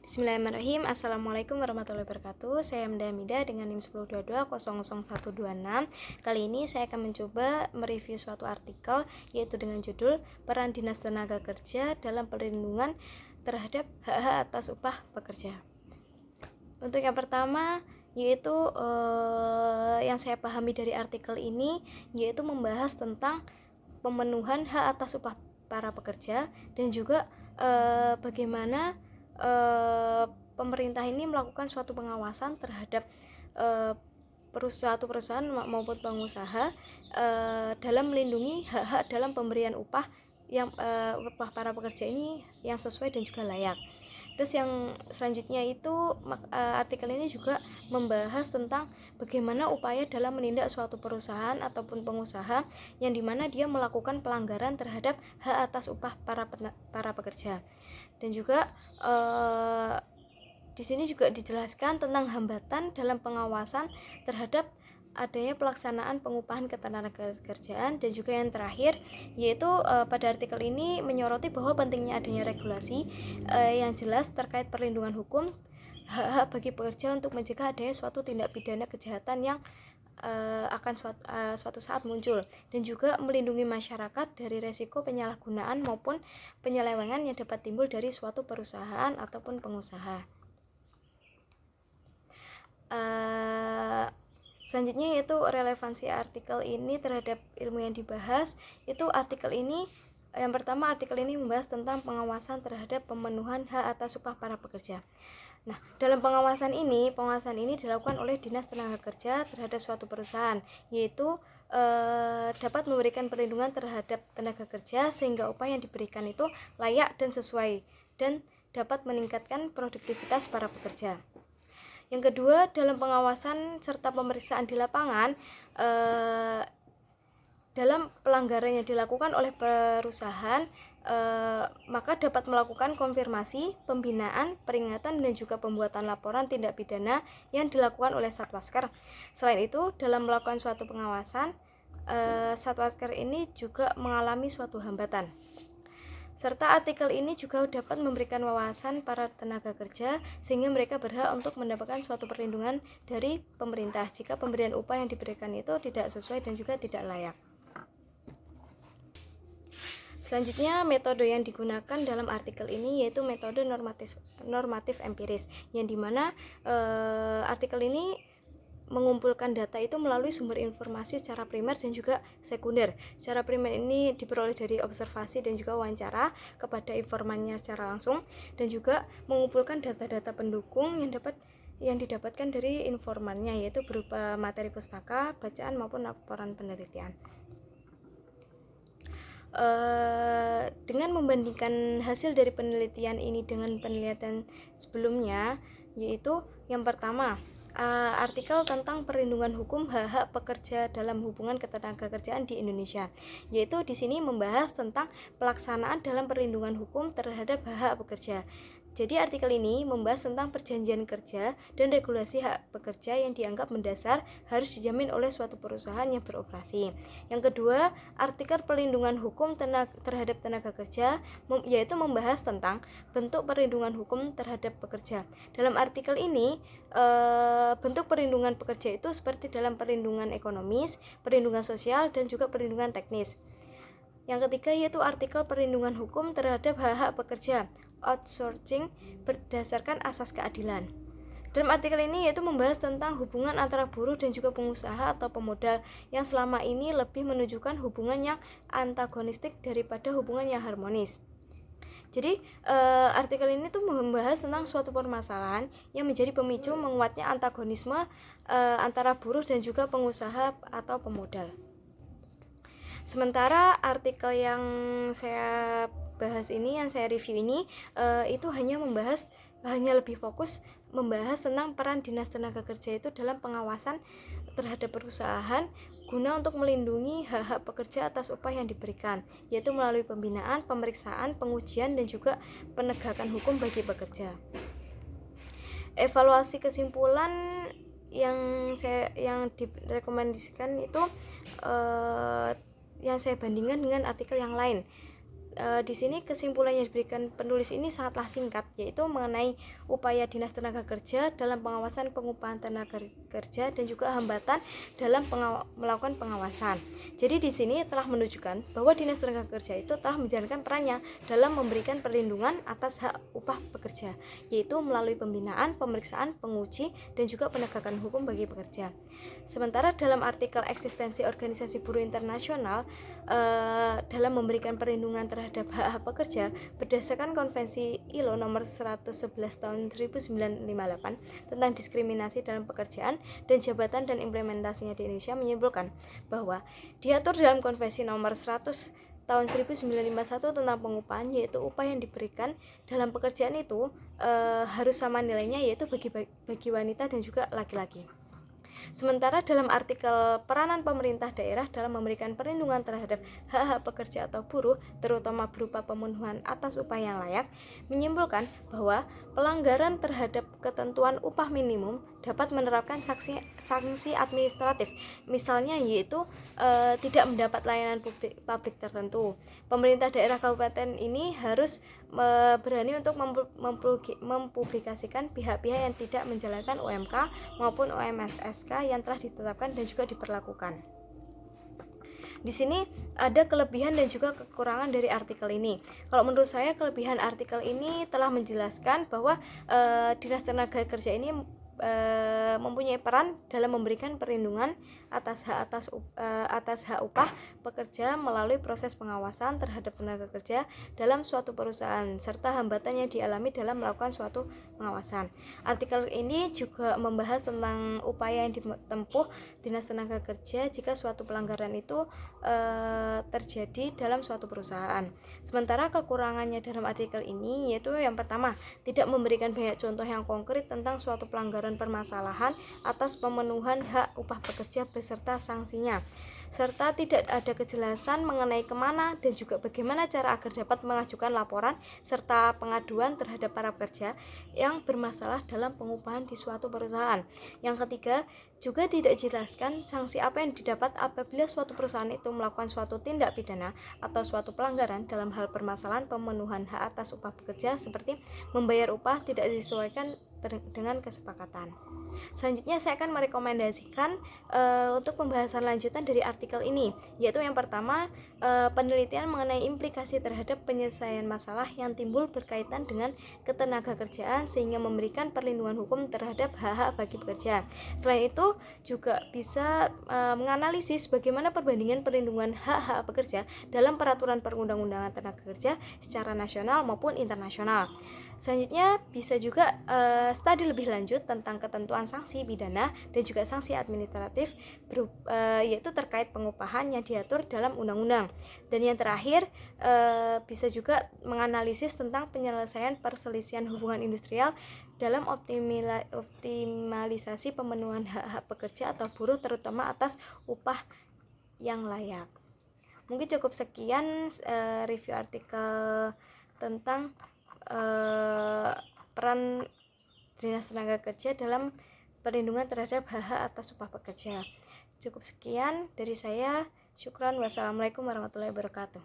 Bismillahirrahmanirrahim. Assalamualaikum warahmatullahi wabarakatuh. Saya Mda Hamida dengan NIM 1022000126. Kali ini saya akan mencoba mereview suatu artikel yaitu dengan judul Peran Dinas Tenaga Kerja dalam Perlindungan terhadap hak-hak atas upah pekerja. Untuk yang pertama yaitu yang saya pahami dari artikel ini yaitu membahas tentang pemenuhan hak atas upah para pekerja dan juga bagaimana pemerintah ini melakukan suatu pengawasan terhadap perusahaan maupun pengusaha dalam melindungi hak-hak dalam pemberian upah yang upah para pekerja ini yang sesuai dan juga layak. Terus yang selanjutnya itu artikel ini juga membahas tentang bagaimana upaya dalam menindak suatu perusahaan ataupun pengusaha yang dimana dia melakukan pelanggaran terhadap hak atas upah para pekerja. Dan juga di sini juga dijelaskan tentang hambatan dalam pengawasan terhadap adanya pelaksanaan pengupahan ketenagakerjaan. Dan juga yang terakhir yaitu pada artikel ini menyoroti bahwa pentingnya adanya regulasi yang jelas terkait perlindungan hukum hak bagi pekerja untuk mencegah adanya suatu tindak pidana kejahatan yang akan suatu saat muncul, dan juga melindungi masyarakat dari resiko penyalahgunaan maupun penyelewengan yang dapat timbul dari suatu perusahaan ataupun pengusaha. Selanjutnya yaitu relevansi artikel ini terhadap ilmu yang dibahas. Itu artikel ini yang pertama, artikel ini membahas tentang pengawasan terhadap pemenuhan hak atas upah para pekerja. Nah, dalam pengawasan ini dilakukan oleh Dinas Tenaga Kerja terhadap suatu perusahaan, yaitu dapat memberikan perlindungan terhadap tenaga kerja sehingga upah yang diberikan itu layak dan sesuai dan dapat meningkatkan produktivitas para pekerja. Yang kedua, dalam pengawasan serta pemeriksaan di lapangan dalam pelanggaran yang dilakukan oleh perusahaan, maka dapat melakukan konfirmasi, pembinaan, peringatan, dan juga pembuatan laporan tindak pidana yang dilakukan oleh Satwasker. Selain itu, dalam melakukan suatu pengawasan, Satwasker ini juga mengalami suatu hambatan. Serta artikel ini juga dapat memberikan wawasan para tenaga kerja sehingga mereka berhak untuk mendapatkan suatu perlindungan dari pemerintah jika pemberian upah yang diberikan itu tidak sesuai dan juga tidak layak. Selanjutnya, metode yang digunakan dalam artikel ini yaitu metode normatif empiris, yang dimana artikel ini mengumpulkan data itu melalui sumber informasi secara primer dan juga sekunder. Secara primer ini diperoleh dari observasi dan juga wawancara kepada informannya secara langsung, dan juga mengumpulkan data-data pendukung yang didapatkan dari informannya, yaitu berupa materi pustaka, bacaan maupun laporan penelitian. Dengan membandingkan hasil dari penelitian ini dengan penelitian sebelumnya, yaitu yang pertama, artikel tentang perlindungan hukum hak-hak pekerja dalam hubungan ketenagakerjaan di Indonesia, yaitu di sini membahas tentang pelaksanaan dalam perlindungan hukum terhadap hak-hak pekerja. Jadi artikel ini membahas tentang perjanjian kerja dan regulasi hak pekerja yang dianggap mendasar harus dijamin oleh suatu perusahaan yang beroperasi. Yang kedua, artikel perlindungan hukum terhadap tenaga kerja yaitu membahas tentang bentuk perlindungan hukum terhadap pekerja. Dalam artikel ini bentuk perlindungan pekerja itu seperti dalam perlindungan ekonomis, perlindungan sosial, dan juga perlindungan teknis. Yang ketiga yaitu artikel perlindungan hukum terhadap hak-hak pekerja, outsourcing berdasarkan asas keadilan. Dalam artikel ini yaitu membahas tentang hubungan antara buruh dan juga pengusaha atau pemodal yang selama ini lebih menunjukkan hubungan yang antagonistik daripada hubungan yang harmonis. Jadi artikel ini tuh membahas tentang suatu permasalahan yang menjadi pemicu menguatnya antagonisme antara buruh dan juga pengusaha atau pemodal. Sementara artikel yang saya bahas ini, yang saya review ini, itu hanya lebih fokus membahas tentang peran Dinas Tenaga Kerja itu dalam pengawasan terhadap perusahaan guna untuk melindungi hak-hak pekerja atas upah yang diberikan, yaitu melalui pembinaan, pemeriksaan, pengujian, dan juga penegakan hukum bagi pekerja. Evaluasi kesimpulan yang direkomendasikan itu yang saya bandingkan dengan artikel yang lain. Di sini kesimpulan yang diberikan penulis ini sangatlah singkat, yaitu mengenai upaya Dinas Tenaga Kerja dalam pengawasan pengupahan tenaga kerja dan juga hambatan dalam melakukan pengawasan. Jadi di sini telah menunjukkan bahwa Dinas Tenaga Kerja itu telah menjalankan perannya dalam memberikan perlindungan atas hak upah pekerja, yaitu melalui pembinaan, pemeriksaan, penguji, dan juga penegakan hukum bagi pekerja. Sementara dalam artikel eksistensi organisasi buruh internasional dalam memberikan perlindungan terhadap hak-hak pekerja berdasarkan Konvensi ILO nomor 111 tahun 1958 tentang diskriminasi dalam pekerjaan dan jabatan dan implementasinya di Indonesia menyimpulkan bahwa diatur dalam Konvensi nomor 100 tahun 1951 tentang pengupahan, yaitu upah yang diberikan dalam pekerjaan itu harus sama nilainya, yaitu bagi wanita dan juga laki-laki. Sementara dalam artikel peranan pemerintah daerah dalam memberikan perlindungan terhadap hak-hak pekerja atau buruh, terutama berupa pemenuhan atas upah yang layak, menyimpulkan bahwa pelanggaran terhadap ketentuan upah minimum dapat menerapkan sanksi administratif, misalnya yaitu tidak mendapat layanan publik tertentu. Pemerintah daerah kabupaten ini harus berani untuk mempublikasikan pihak-pihak yang tidak menjalankan UMK maupun UMSK yang telah ditetapkan dan juga diperlakukan. Di sini ada kelebihan dan juga kekurangan dari artikel ini. Kalau menurut saya kelebihan artikel ini telah menjelaskan bahwa Dinas Tenaga Kerja ini mempunyai peran dalam memberikan perlindungan atas hak upah pekerja melalui proses pengawasan terhadap tenaga kerja dalam suatu perusahaan serta hambatan yang dialami dalam melakukan suatu pengawasan. Artikel ini juga membahas tentang upaya yang ditempuh Dinas Tenaga Kerja jika suatu pelanggaran itu terjadi dalam suatu perusahaan. Sementara kekurangannya dalam artikel ini yaitu yang pertama, tidak memberikan banyak contoh yang konkret tentang suatu pelanggaran permasalahan atas pemenuhan hak upah pekerja beserta sanksinya, serta tidak ada kejelasan mengenai kemana dan juga bagaimana cara agar dapat mengajukan laporan serta pengaduan terhadap para pekerja yang bermasalah dalam pengupahan di suatu perusahaan. Yang ketiga, juga tidak dijelaskan sanksi apa yang didapat apabila suatu perusahaan itu melakukan suatu tindak pidana atau suatu pelanggaran dalam hal permasalahan pemenuhan hak atas upah pekerja seperti membayar upah tidak disesuaikan dengan kesepakatan. Selanjutnya saya akan merekomendasikan untuk pembahasan lanjutan dari artikel ini, yaitu yang pertama penelitian mengenai implikasi terhadap penyelesaian masalah yang timbul berkaitan dengan ketenagakerjaan sehingga memberikan perlindungan hukum terhadap hak-hak bagi pekerja. Selain itu juga bisa menganalisis bagaimana perbandingan perlindungan hak-hak pekerja dalam peraturan perundang-undangan tenaga kerja secara nasional maupun internasional. Selanjutnya bisa juga studi lebih lanjut tentang ketentuan sanksi pidana dan juga sanksi administratif yaitu terkait pengupahan yang diatur dalam undang-undang. Dan yang terakhir bisa juga menganalisis tentang penyelesaian perselisihan hubungan industrial dalam optimalisasi pemenuhan hak-hak pekerja atau buruh terutama atas upah yang layak. Mungkin cukup sekian review artikel tentang peran Dinas Tenaga Kerja dalam perlindungan terhadap hak-hak atas upah pekerja. Cukup sekian dari saya. Syukran. Wassalamualaikum warahmatullahi wabarakatuh.